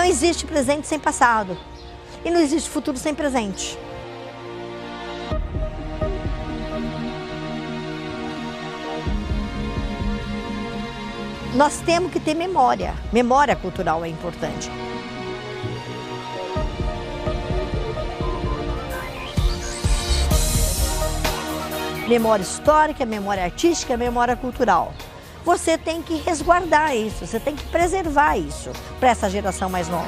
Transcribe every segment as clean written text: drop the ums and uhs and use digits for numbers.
existe presente sem passado. E não existe futuro sem presente. Nós temos que ter memória. Memória cultural é importante. Memória histórica, memória artística, memória cultural. Você tem que resguardar isso, você tem que preservar isso para essa geração mais nova.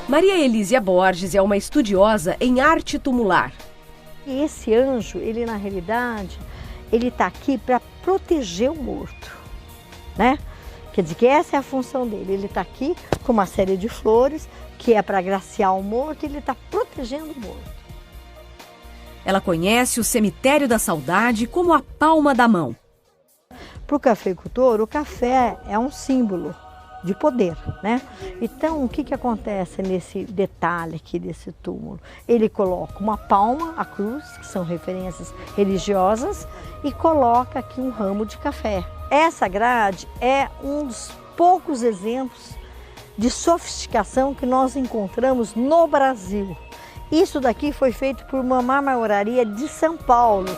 Maria Elísia Borges é uma estudiosa em arte tumular. E esse anjo, ele na realidade, ele está aqui para proteger o morto, né? Quer dizer que essa é a função dele. Ele está aqui com uma série de flores, que é para agraciar o morto, e ele está protegendo o morto. Ela conhece o Cemitério da Saudade como a palma da mão. Para o cafeicultor, o café é um símbolo de poder, né? Então, o que acontece nesse detalhe aqui desse túmulo? Ele coloca uma palma, a cruz, que são referências religiosas, e coloca aqui um ramo de café. Essa grade é um dos poucos exemplos de sofisticação que nós encontramos no Brasil. Isso daqui foi feito por uma marmoraria de São Paulo.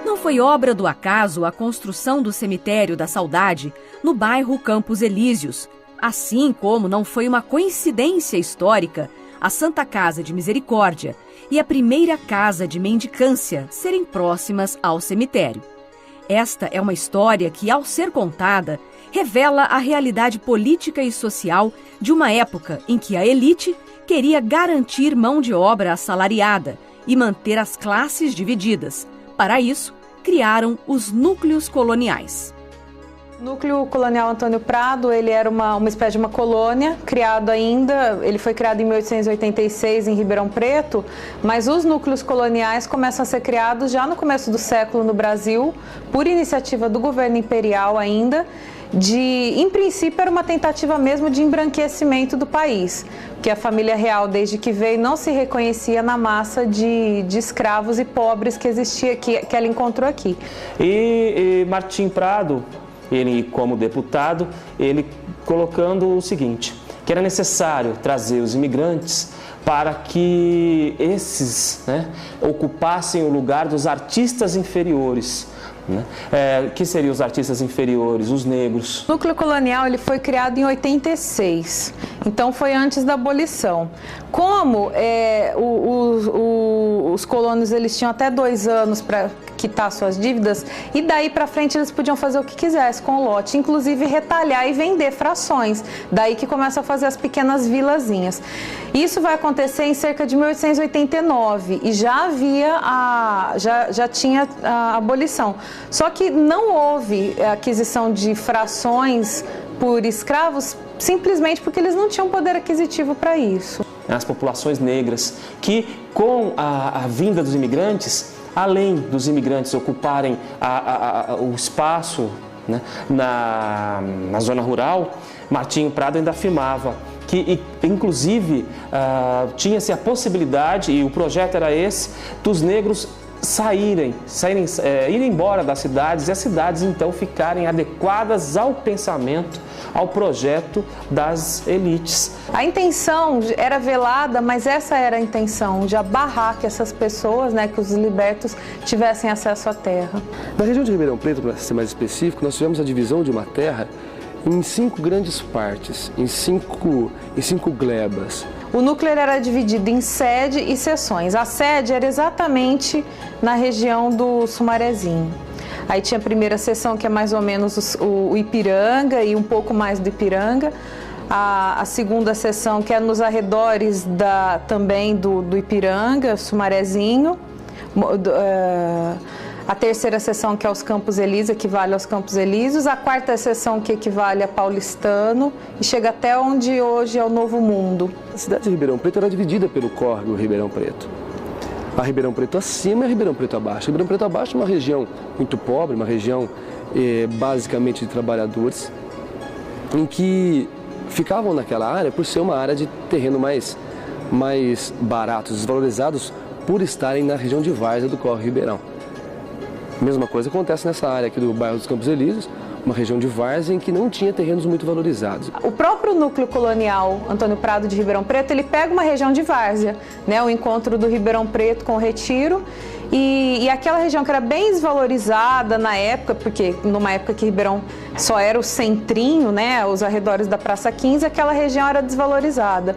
Não foi obra do acaso a construção do Cemitério da Saudade no bairro Campos Elíseos, assim como não foi uma coincidência histórica a Santa Casa de Misericórdia e a primeira casa de mendicância serem próximas ao cemitério. Esta é uma história que, ao ser contada, revela a realidade política e social de uma época em que a elite queria garantir mão de obra assalariada e manter as classes divididas. Para isso, criaram os núcleos coloniais. O Núcleo Colonial Antônio Prado, ele era uma espécie de uma colônia, ele foi criado em 1886 em Ribeirão Preto, mas os núcleos coloniais começam a ser criados já no começo do século no Brasil, por iniciativa do governo imperial ainda, em princípio era uma tentativa mesmo de embranquecimento do país, porque a família real, desde que veio, não se reconhecia na massa de escravos e pobres que existia, que ela encontrou aqui. E Martim Prado, ele como deputado, ele colocando o seguinte, que era necessário trazer os imigrantes para que esses, né, ocupassem o lugar dos artistas inferiores. Né? Que seriam os artistas inferiores, os negros. O Núcleo Colonial ele foi criado em 86, então foi antes da abolição. Como os colonos eles tinham até 2 anos para quitar suas dívidas, e daí para frente eles podiam fazer o que quisessem com o lote, inclusive retalhar e vender frações. Daí que começa a fazer as pequenas vilazinhas. Isso vai acontecer em cerca de 1889 e já tinha a abolição. Só que não houve aquisição de frações por escravos simplesmente porque eles não tinham poder aquisitivo para isso. As populações negras que, com a vinda dos imigrantes, além dos imigrantes ocuparem o espaço, né, na zona rural, Martinho Prado ainda afirmava que, inclusive, tinha-se a possibilidade, e o projeto era esse, dos negros irem embora das cidades e as cidades então ficarem adequadas ao pensamento, ao projeto das elites. A intenção era velada, mas essa era a intenção, de abarrar que essas pessoas, né, que os libertos, tivessem acesso à terra. Na região de Ribeirão Preto, para ser mais específico, nós tivemos a divisão de uma terra em 5 grandes partes, em cinco glebas. O núcleo era dividido em sede e seções. A sede era exatamente na região do Sumarezinho. Aí tinha a primeira seção, que é mais ou menos o Ipiranga e um pouco mais do Ipiranga. A segunda seção, que é nos arredores também do Ipiranga, Sumarezinho. A terceira seção, que é os Campos Elíseos, equivale aos Campos Elíseos. A quarta seção, que equivale a Paulistano, e chega até onde hoje é o Novo Mundo. A cidade de Ribeirão Preto era dividida pelo córrego Ribeirão Preto. A Ribeirão Preto acima e a Ribeirão Preto abaixo. A Ribeirão Preto abaixo é uma região muito pobre, uma região basicamente de trabalhadores, em que ficavam naquela área por ser uma área de terreno mais mais baratos, desvalorizados por estarem na região de várzea do Córrego Ribeirão. Mesma coisa acontece nessa área aqui do bairro dos Campos Elíseos, uma região de várzea em que não tinha terrenos muito valorizados. O próprio núcleo colonial Antônio Prado de Ribeirão Preto, ele pega uma região de várzea, né, o encontro do Ribeirão Preto com o Retiro, e aquela região que era bem desvalorizada na época, porque numa época que Ribeirão só era o centrinho, né, os arredores da Praça 15, aquela região era desvalorizada.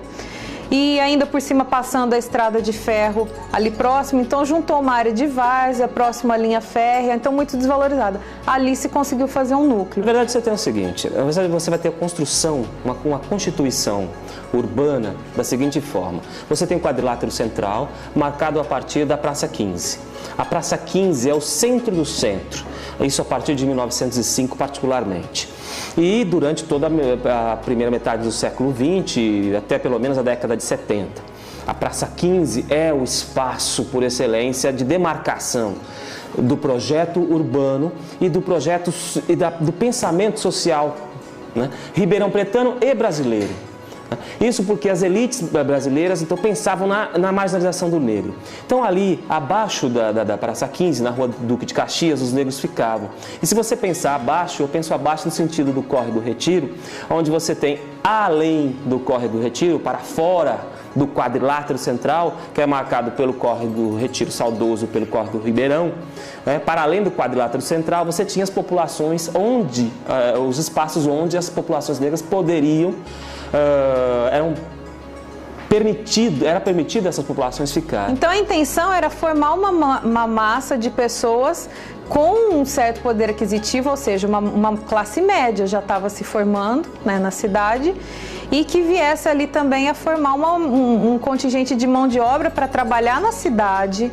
E ainda por cima passando a estrada de ferro ali próximo, então juntou uma área de várzea, próxima à linha férrea, então muito desvalorizada. Ali se conseguiu fazer um núcleo. Na verdade, você tem o seguinte, você vai ter a construção, uma constituição urbana da seguinte forma. Você tem o quadrilátero central, marcado a partir da Praça 15. A Praça 15 é o centro do centro, isso a partir de 1905 particularmente. E durante toda a primeira metade do século XX, até pelo menos a década de 70. A Praça 15 é o espaço por excelência de demarcação do projeto urbano e do projeto do pensamento social, né, ribeirão-pretano e brasileiro. Isso porque as elites brasileiras então pensavam na marginalização do negro. Então ali, abaixo da Praça 15, na rua Duque de Caxias, os negros ficavam. E se você pensar abaixo, eu penso abaixo no sentido do Córrego Retiro, onde você tem além do Córrego Retiro, para fora do quadrilátero central, que é marcado pelo Córrego Retiro Saudoso, pelo Córrego Ribeirão, para além do quadrilátero central, você tinha as populações onde, os espaços onde as populações negras poderiam era permitido essas populações ficarem. Então a intenção era formar uma massa de pessoas com um certo poder aquisitivo, ou seja, uma classe média já estava se formando, né, na cidade, e que viesse ali também a formar um contingente de mão de obra para trabalhar na cidade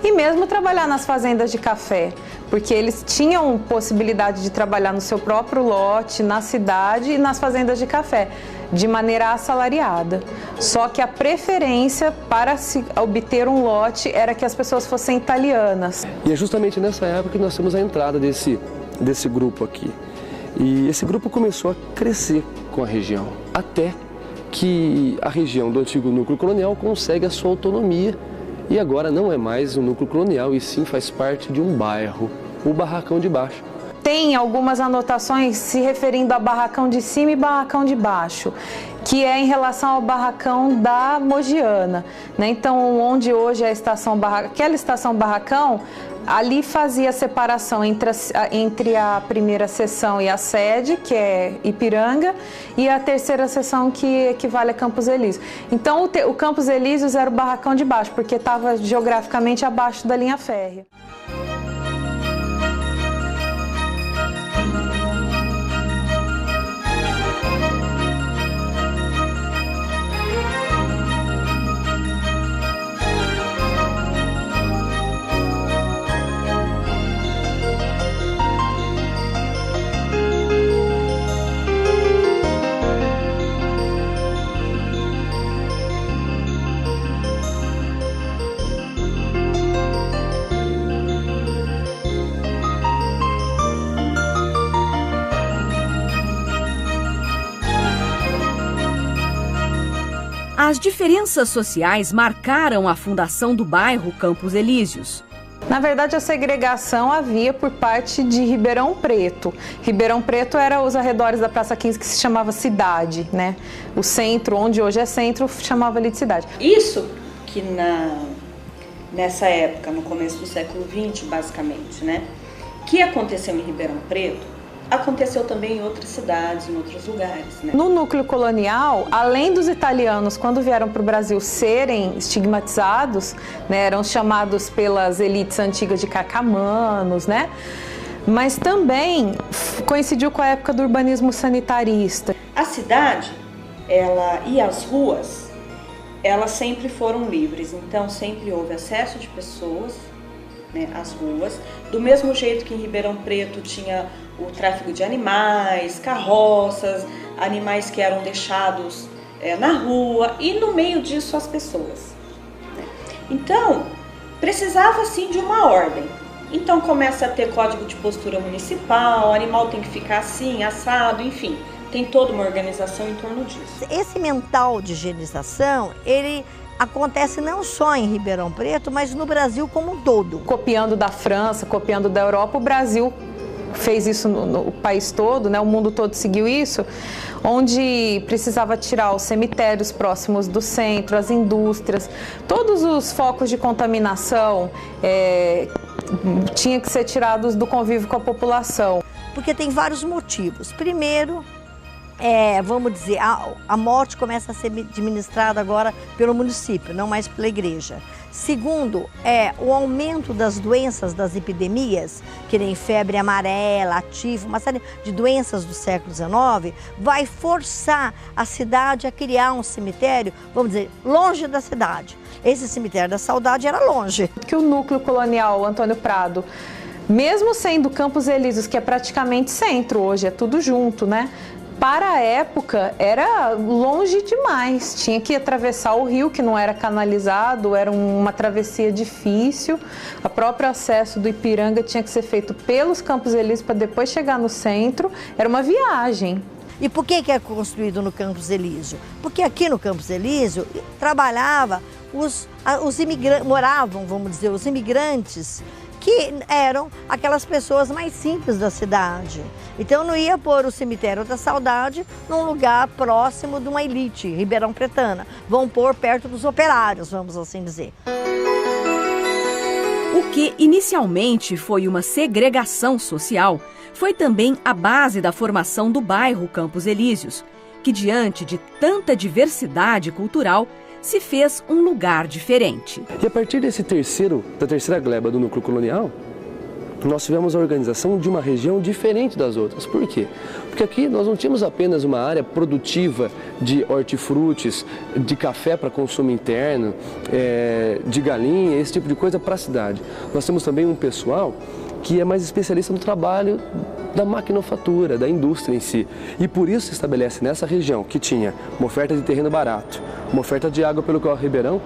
e mesmo trabalhar nas fazendas de café, porque eles tinham possibilidade de trabalhar no seu próprio lote, na cidade e nas fazendas de café, de maneira assalariada. Só que a preferência para se obter um lote era que as pessoas fossem italianas. E é justamente nessa época que nós temos a entrada desse grupo aqui. E esse grupo começou a crescer com a região, até que a região do antigo núcleo colonial consegue a sua autonomia e agora não é mais um núcleo colonial, e sim faz parte de um bairro, o Barracão de Baixo. Tem algumas anotações se referindo a Barracão de Cima e Barracão de Baixo, que é em relação ao Barracão da Mogiana, né? Então, onde hoje é a estação Barracão, aquela estação Barracão, ali fazia a separação entre a primeira seção e a sede, que é Ipiranga, e a terceira seção, que equivale a Campos Elíseos. Então, o Campos Elíseos era o Barracão de Baixo, porque estava geograficamente abaixo da linha férrea. As diferenças sociais marcaram a fundação do bairro Campos Elíseos. Na verdade, a segregação havia por parte de Ribeirão Preto. Ribeirão Preto era os arredores da Praça 15, que se chamava Cidade, né? O centro, onde hoje é centro, chamava ali de Cidade. Isso que nessa época, no começo do século XX, basicamente, né? Que aconteceu em Ribeirão Preto, aconteceu também em outras cidades, em outros lugares, né? No núcleo colonial, além dos italianos, quando vieram para o Brasil, serem estigmatizados, né, eram chamados pelas elites antigas de cacamanos, né? Mas também coincidiu com a época do urbanismo sanitarista. A cidade, ela e as ruas, elas sempre foram livres, então sempre houve acesso de pessoas, né, às ruas, do mesmo jeito que em Ribeirão Preto tinha o tráfico de animais, carroças, animais que eram deixados na rua, e no meio disso as pessoas, né? Então, precisava sim de uma ordem. Então começa a ter código de postura municipal, o animal tem que ficar assim, assado, enfim, tem toda uma organização em torno disso. Esse mental de higienização, ele acontece não só em Ribeirão Preto, mas no Brasil como um todo. Copiando da França, copiando da Europa, o Brasil fez isso no país todo, né? O mundo todo seguiu isso, onde precisava tirar os cemitérios próximos do centro, as indústrias, todos os focos de contaminação tinham que ser tirados do convívio com a população. Porque tem vários motivos. Primeiro, vamos dizer, a morte começa a ser administrada agora pelo município, não mais pela igreja. Segundo, o aumento das doenças, das epidemias, que nem febre amarela, tifo, uma série de doenças do século XIX, vai forçar a cidade a criar um cemitério, vamos dizer, longe da cidade. Esse cemitério da Saudade era longe. Que o núcleo colonial Antônio Prado, mesmo sendo Campos Elíseos, que é praticamente centro hoje, é tudo junto, né? Para a época, era longe demais. Tinha que atravessar o rio, que não era canalizado, era uma travessia difícil. O próprio acesso do Ipiranga tinha que ser feito pelos Campos Elíseos para depois chegar no centro. Era uma viagem. E por que é construído no Campos Elísio? Porque aqui no Campos Elísio trabalhava os imigrantes, moravam, vamos dizer, os imigrantes, que eram aquelas pessoas mais simples da cidade. Então não ia pôr o cemitério da Saudade num lugar próximo de uma elite ribeirão pretana. Vão pôr perto dos operários, vamos assim dizer. O que inicialmente foi uma segregação social foi também a base da formação do bairro Campos Elíseos, que diante de tanta diversidade cultural se fez um lugar diferente. E a partir da terceira gleba do núcleo colonial, nós tivemos a organização de uma região diferente das outras. Por quê? Porque aqui nós não tínhamos apenas uma área produtiva de hortifrutis, de café para consumo interno, de galinha, esse tipo de coisa para a cidade. Nós temos também um pessoal que é mais especialista no trabalho da maquinofatura, da indústria em si. E por isso se estabelece nessa região, que tinha uma oferta de terreno barato, uma oferta de água pelo Córrego Ribeirão,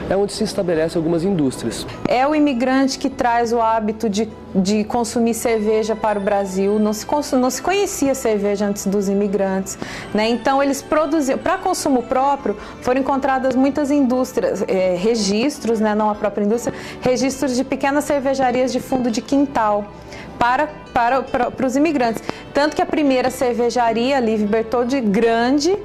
é onde se estabelecem algumas indústrias. É o imigrante que traz o hábito de consumir cerveja para o Brasil. Não se conhecia cerveja antes dos imigrantes, né? Então eles produziam, para consumo próprio, foram encontradas muitas indústrias, registros, né? Não a própria indústria, registros de pequenas cervejarias de fundo de quintal para os imigrantes. Tanto que a primeira cervejaria, Live Bertoldi, grande,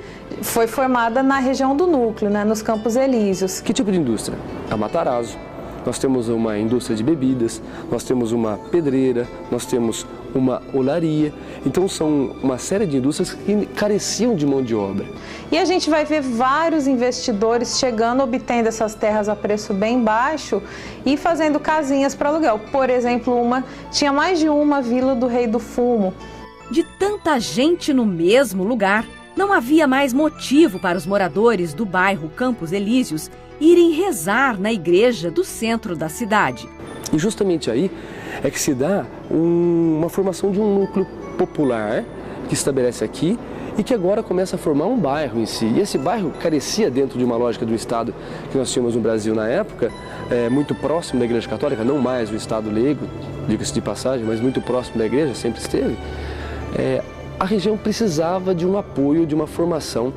foi formada na região do núcleo, né, nos Campos Elíseos. Que tipo de indústria? A Matarazzo. Nós temos uma indústria de bebidas, nós temos uma pedreira, nós temos uma olaria. Então são uma série de indústrias que careciam de mão de obra. E a gente vai ver vários investidores chegando, obtendo essas terras a preço bem baixo e fazendo casinhas para aluguel. Por exemplo, tinha mais de uma Vila do Rei do Fumo. De tanta gente no mesmo lugar, não havia mais motivo para os moradores do bairro Campos Elíseos irem rezar na igreja do centro da cidade. E justamente aí é que se dá uma formação de um núcleo popular que se estabelece aqui e que agora começa a formar um bairro em si. E esse bairro carecia dentro de uma lógica do Estado que nós tínhamos no Brasil na época, muito próximo da Igreja Católica, não mais o Estado leigo, diga-se de passagem, mas muito próximo da igreja, sempre esteve. A região precisava de um apoio, de uma formação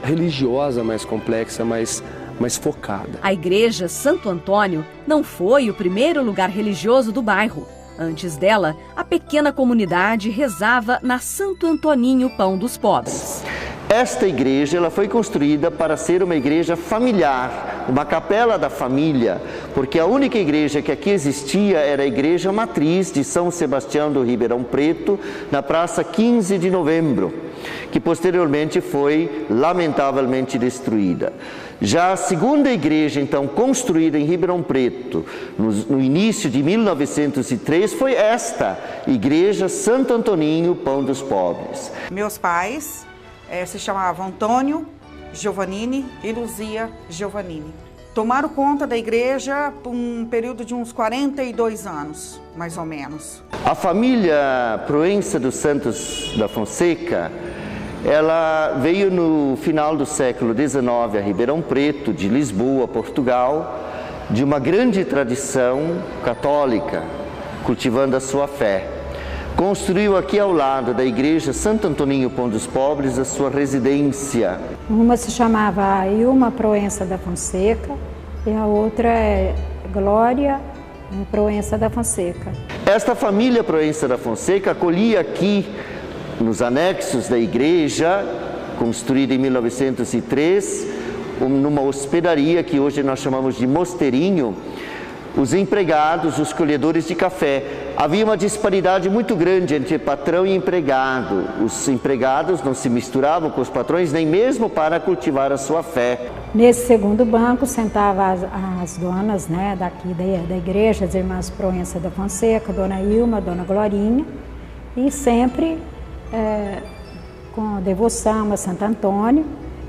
religiosa mais complexa, mais focada. A igreja Santo Antônio não foi o primeiro lugar religioso do bairro. Antes dela, a pequena comunidade rezava na Santo Antoninho Pão dos Pobres. Esta igreja ela foi construída para ser uma igreja familiar, uma capela da família, porque a única igreja que aqui existia era a igreja matriz de São Sebastião do Ribeirão Preto, na Praça 15 de Novembro, que posteriormente foi lamentavelmente destruída. Já a segunda igreja, então, construída em Ribeirão Preto, no início de 1903, foi esta, Igreja Santo Antoninho Pão dos Pobres. Meus pais se chamavam Antônio Giovannini e Luzia Giovannini. Tomaram conta da igreja por um período de uns 42 anos, mais ou menos. A família Proença dos Santos da Fonseca, ela veio no final do século XIX a Ribeirão Preto, de Lisboa, Portugal, de uma grande tradição católica, cultivando a sua fé. construiu aqui ao lado da igreja Santo Antoninho Pão dos Pobres a sua residência. Uma se chamava Ilma Proença da Fonseca e a outra é Glória Proença da Fonseca. Esta família Proença da Fonseca acolhia aqui, nos anexos da igreja, construída em 1903, numa hospedaria que hoje nós chamamos de mosteirinho, os empregados, os colhedores de café. Havia uma disparidade muito grande entre patrão e empregado. Os empregados não se misturavam com os patrões, nem mesmo para cultivar a sua fé. Nesse segundo banco sentavam as donas, né, daqui da igreja, as irmãs Proença da Fonseca, Dona Ilma, Dona Glorinha, e sempre com devoção a Santo Antônio.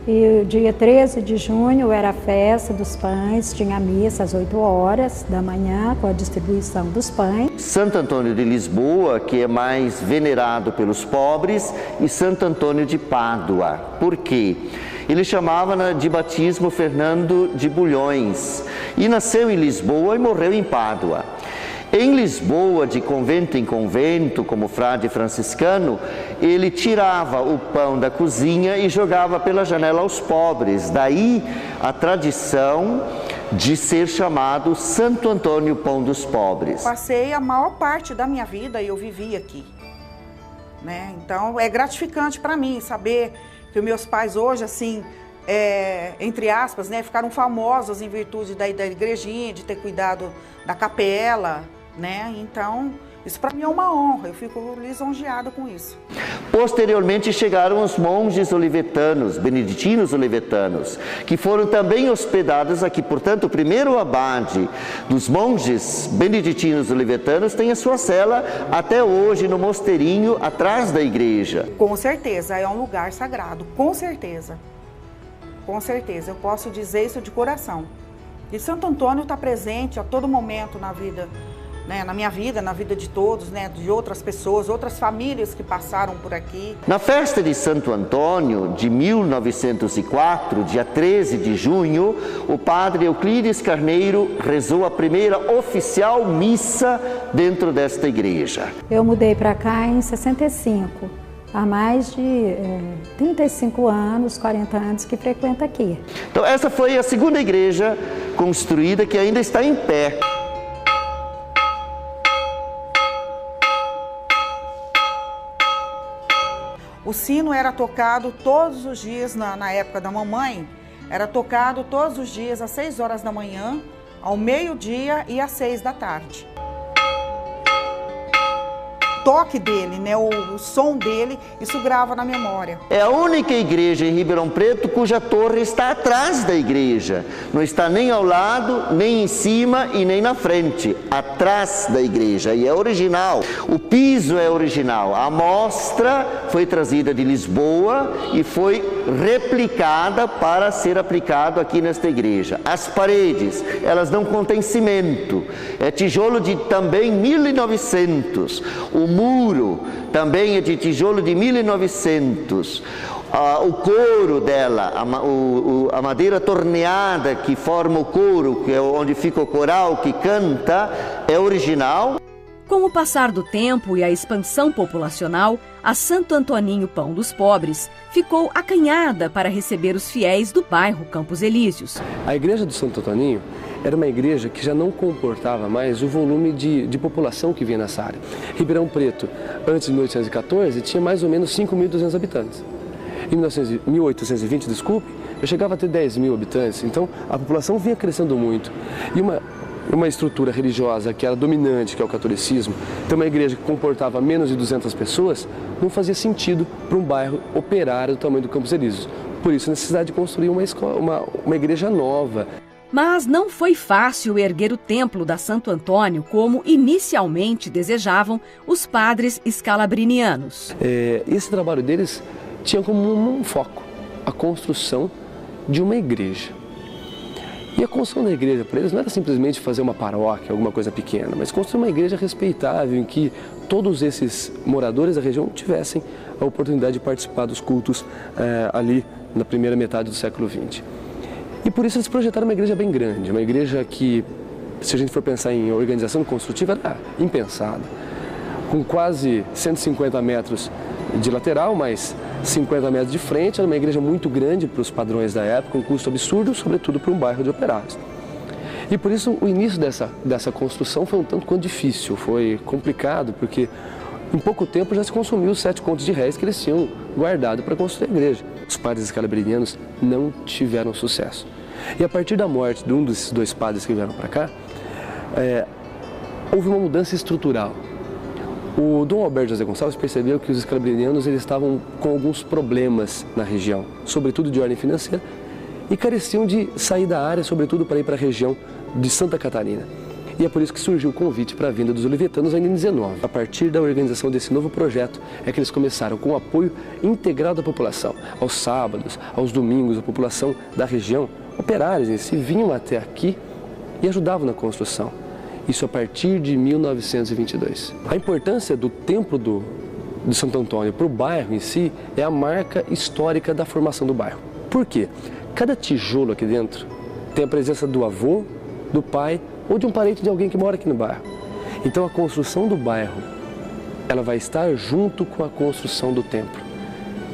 E o dia 13 de junho era a festa dos pães, tinha missa às 8 horas da manhã com a distribuição dos pães. Santo Antônio de Lisboa, que é mais venerado pelos pobres, e Santo Antônio de Pádua. Por quê? Ele chamava de batismo Fernando de Bulhões e nasceu em Lisboa e morreu em Pádua. Em Lisboa, de convento em convento, como frade franciscano, ele tirava o pão da cozinha e jogava pela janela aos pobres. Daí a tradição de ser chamado Santo Antônio Pão dos Pobres. Passei a maior parte da minha vida e eu vivi aqui, né? Então é gratificante para mim saber que os meus pais hoje, assim, entre aspas, né, ficaram famosos em virtude da igrejinha, de ter cuidado da capela, né? Então, isso para mim é uma honra, eu fico lisonjeada com isso. Posteriormente chegaram os monges olivetanos, beneditinos olivetanos, que foram também hospedados aqui. Portanto, o primeiro abade dos monges beneditinos olivetanos tem a sua cela até hoje no mosteirinho atrás da igreja. Com certeza, é um lugar sagrado, com certeza. Com certeza, eu posso dizer isso de coração. E Santo Antônio está presente a todo momento na vida, né, na minha vida, na vida de todos, né, de outras pessoas, outras famílias que passaram por aqui. Na festa de Santo Antônio, de 1904, dia 13 de junho, o padre Euclides Carneiro rezou a primeira oficial missa dentro desta igreja. Eu mudei para cá em 65. Há mais de 35 anos, 40 anos que frequenta aqui. Então essa foi a segunda igreja construída que ainda está em pé. O sino era tocado todos os dias, na época da mamãe, era tocado todos os dias às 6 horas da manhã, ao meio-dia e às 6 da tarde. Toque dele, né, o som dele, isso grava na memória. É a única igreja em Ribeirão Preto cuja torre está atrás da igreja. Não está nem ao lado, nem em cima e nem na frente. Atrás da igreja. E é original. O piso é original. A amostra foi trazida de Lisboa e foi replicada para ser aplicado aqui nesta igreja. As paredes, elas não contêm cimento. É tijolo de também 1900. O muro também é de tijolo de 1900. O couro dela, a madeira torneada que forma o couro, que é onde fica o coral que canta, é original. Com o passar do tempo e a expansão populacional, a Santo Antoninho Pão dos Pobres ficou acanhada para receber os fiéis do bairro Campos Elíseos. A igreja do Santo Antoninho era uma igreja que já não comportava mais o volume de população que vinha nessa área. Ribeirão Preto, antes de 1814, tinha mais ou menos 5.200 habitantes. Em 1820, já chegava a ter 10.000 habitantes, então a população vinha crescendo muito. E uma estrutura religiosa que era dominante, que é o catolicismo, ter uma igreja que comportava menos de 200 pessoas, não fazia sentido para um bairro operário do tamanho do Campos Elíseos. Por isso a necessidade de construir uma igreja nova. Mas não foi fácil erguer o templo da Santo Antônio como inicialmente desejavam os padres escalabrinianos. Esse trabalho deles tinha como um foco a construção de uma igreja. E a construção da igreja para eles não era simplesmente fazer uma paróquia, alguma coisa pequena, mas construir uma igreja respeitável em que todos esses moradores da região tivessem a oportunidade de participar dos cultos ali na primeira metade do século XX. E por isso eles projetaram uma igreja bem grande, uma igreja que, se a gente for pensar em organização construtiva, era impensada. com quase 150 metros de lateral, mais 50 metros de frente. Era uma igreja muito grande para os padrões da época, um custo absurdo, sobretudo para um bairro de operários. E por isso o início dessa construção foi um tanto quanto difícil, foi complicado, porque em pouco tempo já se consumiu os 7 contos de réis que eles tinham guardado para construir a igreja. Os padres escalabrinianos não tiveram sucesso. E a partir da morte de um desses 2 padres que vieram para cá, houve uma mudança estrutural. O Dom Alberto José Gonçalves percebeu que os escalabrinianos eles estavam com alguns problemas na região, sobretudo de ordem financeira, e careciam de sair da área, sobretudo para ir para a região de Santa Catarina. E é por isso que surgiu o convite para a vinda dos olivetanos ainda em 19. A partir da organização desse novo projeto é que eles começaram com o apoio integral da população. Aos sábados, aos domingos, a população da região, operários em si, vinham até aqui e ajudavam na construção. Isso a partir de 1922. A importância do templo de Santo Antônio para o bairro em si é a marca histórica da formação do bairro. Por quê? Cada tijolo aqui dentro tem a presença do avô, do pai ou de um parente de alguém que mora aqui no bairro. Então a construção do bairro, ela vai estar junto com a construção do templo.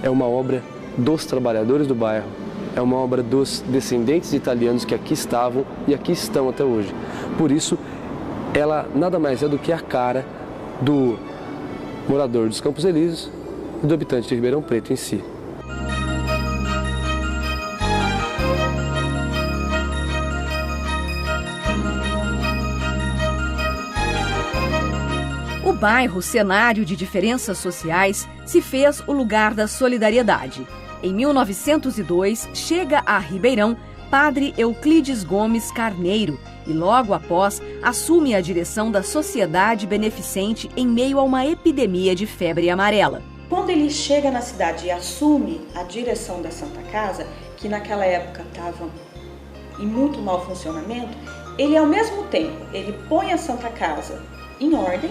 É uma obra dos trabalhadores do bairro, é uma obra dos descendentes italianos que aqui estavam e aqui estão até hoje. Por isso, ela nada mais é do que a cara do morador dos Campos Elíseos e do habitante de Ribeirão Preto em si. O bairro, cenário de diferenças sociais, se fez o lugar da solidariedade. Em 1902, chega a Ribeirão Padre Euclides Gomes Carneiro e logo após assume a direção da Sociedade Beneficente em meio a uma epidemia de febre amarela. Quando ele chega na cidade e assume a direção da Santa Casa, que naquela época estava em muito mau funcionamento, ele ao mesmo tempo, ele põe a Santa Casa em ordem,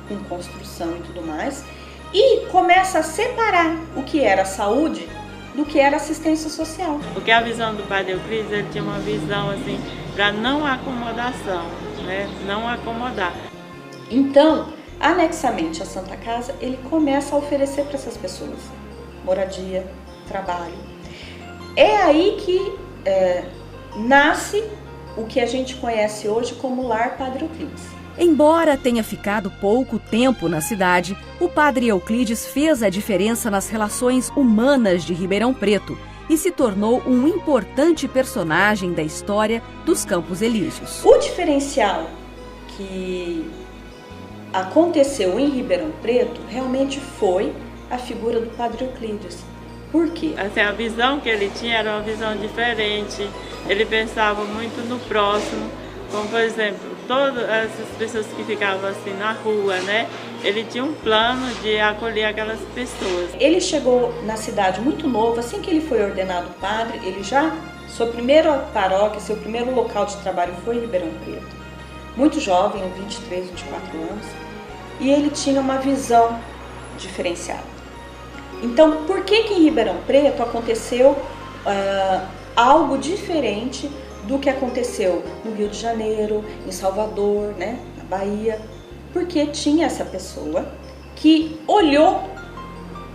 com construção e tudo mais, e começa a separar o que era saúde do que era assistência social. Porque a visão do Padre Euclides, ele tinha uma visão assim, para não acomodação, né? Não acomodar. Então, anexamente à Santa Casa, ele começa a oferecer para essas pessoas moradia, trabalho. É aí que nasce o que a gente conhece hoje como Lar Padre Euclides. Embora tenha ficado pouco tempo na cidade, o Padre Euclides fez a diferença nas relações humanas de Ribeirão Preto e se tornou um importante personagem da história dos Campos Elíseos. O diferencial que aconteceu em Ribeirão Preto realmente foi a figura do Padre Euclides. Por quê? Assim, a visão que ele tinha era uma visão diferente, ele pensava muito no próximo, como por exemplo, todas essas pessoas que ficavam assim na rua, né? Ele tinha um plano de acolher aquelas pessoas. Ele chegou na cidade muito novo, assim que ele foi ordenado padre, sua primeira paróquia, seu primeiro local de trabalho foi em Ribeirão Preto. Muito jovem, 23, 24 anos, e ele tinha uma visão diferenciada. Então, por que em Ribeirão Preto aconteceu algo diferente do que aconteceu no Rio de Janeiro, em Salvador, né, na Bahia? Porque tinha essa pessoa que olhou,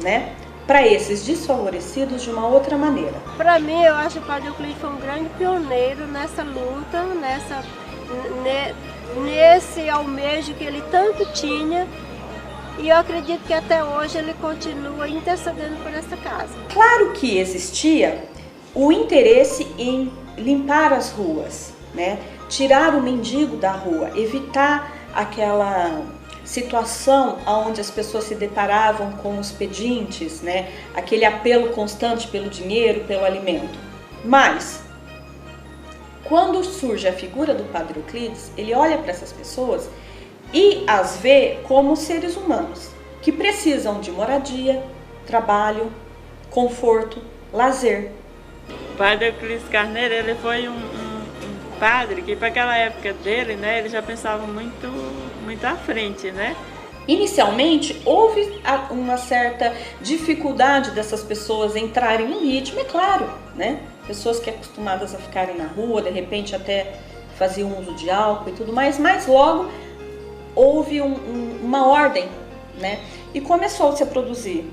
né, para esses desfavorecidos de uma outra maneira. Para mim, eu acho que o Padre Euclides foi um grande pioneiro nessa luta, nesse almejo que ele tanto tinha, e eu acredito que até hoje ele continua intercedendo por essa casa. Claro que existia o interesse em limpar as ruas, né? Tirar o mendigo da rua, evitar aquela situação onde as pessoas se deparavam com os pedintes, né? Aquele apelo constante pelo dinheiro, pelo alimento. Mas, quando surge a figura do Padre Euclides, ele olha para essas pessoas e as vê como seres humanos, que precisam de moradia, trabalho, conforto, lazer. O Padre Euclides Carneiro, ele foi um padre que para aquela época dele, né, ele já pensava muito à frente, né? Inicialmente, houve uma certa dificuldade dessas pessoas entrarem no ritmo, é claro, né? Pessoas que acostumadas a ficarem na rua, de repente até faziam uso de álcool e tudo mais, mas logo houve uma ordem, né? E começou-se a produzir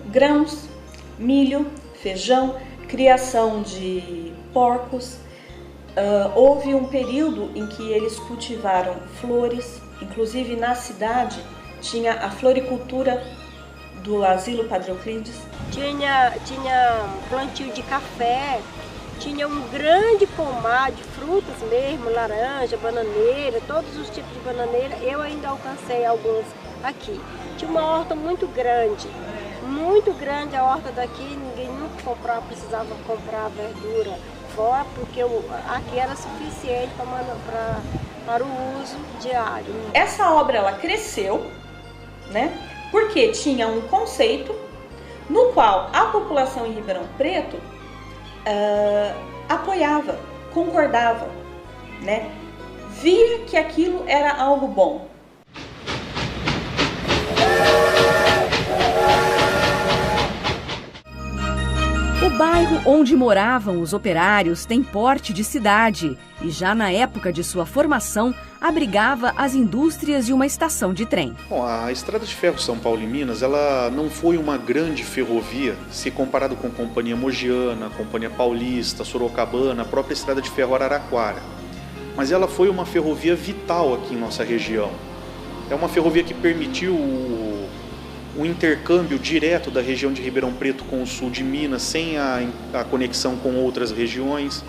grãos, milho, feijão, criação de porcos. Houve um período em que eles cultivaram flores, inclusive na cidade tinha a floricultura do Asilo Padre Euclides. Tinha plantio de café, tinha um grande pomar de frutas mesmo, laranja, bananeira, todos os tipos de bananeira. Eu ainda alcancei alguns aqui. Tinha uma horta muito grande a horta daqui, ninguém nunca precisava comprar verdura fora, porque aqui era suficiente para o uso diário. Essa obra ela cresceu, né? Porque tinha um conceito no qual a população em Ribeirão Preto apoiava, concordava, né? Via que aquilo era algo bom. O bairro onde moravam os operários tem porte de cidade e já na época de sua formação abrigava as indústrias e uma estação de trem. Bom, a Estrada de Ferro São Paulo e Minas, ela não foi uma grande ferrovia se comparado com a Companhia Mogiana, a Companhia Paulista, Sorocabana, a própria Estrada de Ferro Araraquara. Mas ela foi uma ferrovia vital aqui em nossa região. É uma ferrovia que permitiu o intercâmbio direto da região de Ribeirão Preto com o sul de Minas, sem a conexão com outras regiões.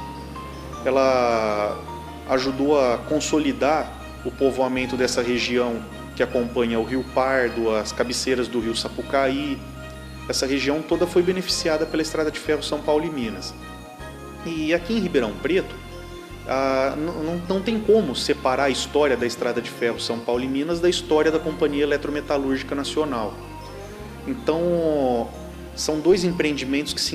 Ela ajudou a consolidar o povoamento dessa região que acompanha o Rio Pardo, as cabeceiras do Rio Sapucaí. Essa região toda foi beneficiada pela Estrada de Ferro São Paulo e Minas. E aqui em Ribeirão Preto, não tem como separar a história da Estrada de Ferro São Paulo e Minas da história da Companhia Eletrometalúrgica Nacional. Então, são dois empreendimentos que se